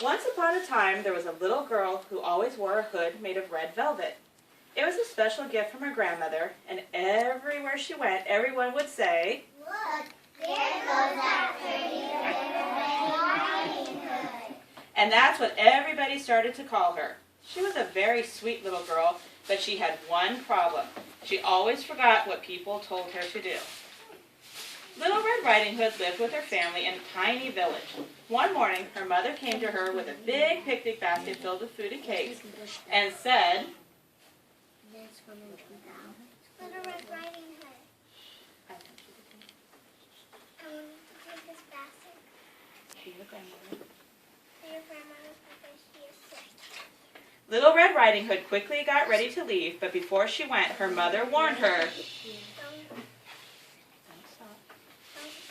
Once upon a time, there was a little girl who always wore a hood made of red velvet. It was a special gift from her grandmother, and everywhere she went, everyone would say, "Look, there goes that pretty little Red Riding Hood." And that's what everybody started to call her. She was a very sweet little girl, but she had one problem. She always forgot what people told her to do. Little Red Riding Hood lived with her family in a tiny village. One morning, her mother came to her with a big picnic basket filled with food and cakes and said, Little Red Riding Hood, I want to take this basket to your grandmother because she is sick. Little Red Riding Hood quickly got ready to leave, but before she went, her mother warned her, Don't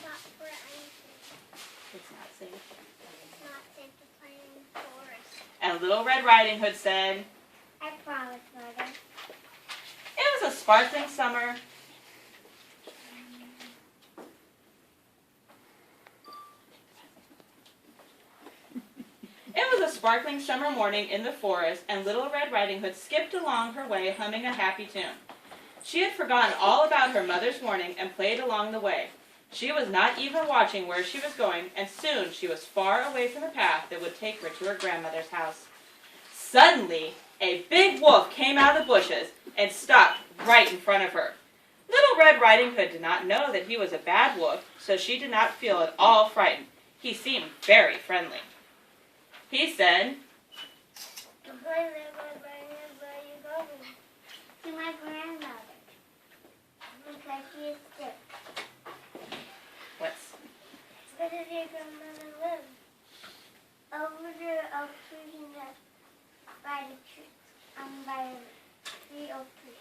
stop for anything. "It's not safe." It's not safe to play in the forest. And Little Red Riding Hood said, I promise, Mother. It was a sparkling summer. It was a sparkling summer morning in the forest, and Little Red Riding Hood skipped along her way humming a happy tune. She had forgotten all about her mother's warning and played along the way. She was not even watching where she was going, and soon she was far away from the path that would take her to her grandmother's house. Suddenly, a big wolf came out of the bushes and stopped right in front of her. Little Red Riding Hood did not know that he was a bad wolf, so she did not feel at all frightened. He seemed very friendly. He said, Goodbye, Little Red Riding Hood. Where are you going? To my grandmother. Because she is sick. Where does your grandmother live? Over the oak tree by the tree oak tree.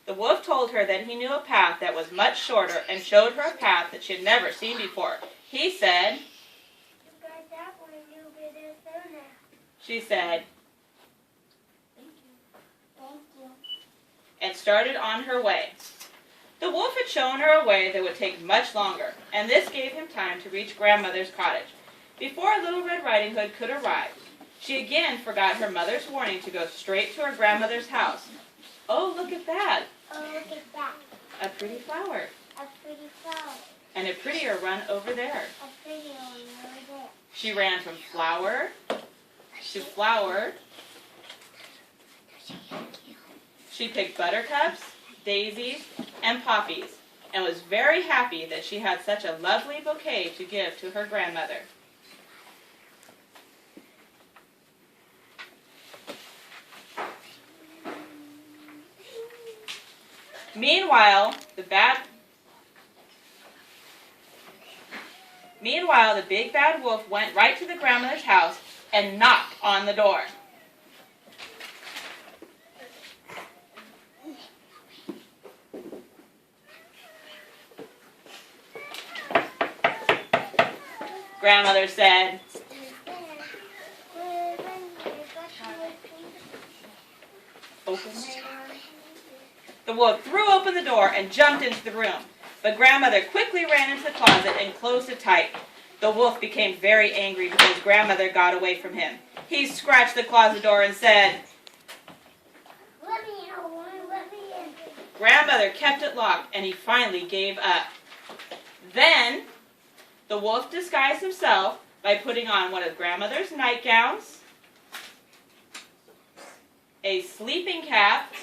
The wolf told her that he knew a path that was much shorter and showed her a path that she had never seen before. He said, You got that one, you'll be there sooner. She said, Thank you. and started on her way. The wolf had shown her a way that would take much longer, and this gave him time to reach grandmother's cottage. Before Little Red Riding Hood could arrive, she again forgot her mother's warning to go straight to her grandmother's house. Oh, look at that! Oh, look at that. A pretty flower. A pretty flower. And a prettier one over there. A pretty one over there. She ran from flower to flower. She picked buttercups, daisies, and poppies, and was very happy that she had such a lovely bouquet to give to her grandmother. Meanwhile, the big bad wolf went right to the grandmother's house and knocked on the door. Grandmother said, "Open." The wolf threw open the door and jumped into the room, but grandmother quickly ran into the closet and closed it tight. The wolf became very angry because grandmother got away from him. He scratched the closet door and said, Let me in. Grandmother kept it locked, and he finally gave up. Then the wolf disguised himself by putting on one of grandmother's nightgowns, a sleeping cap,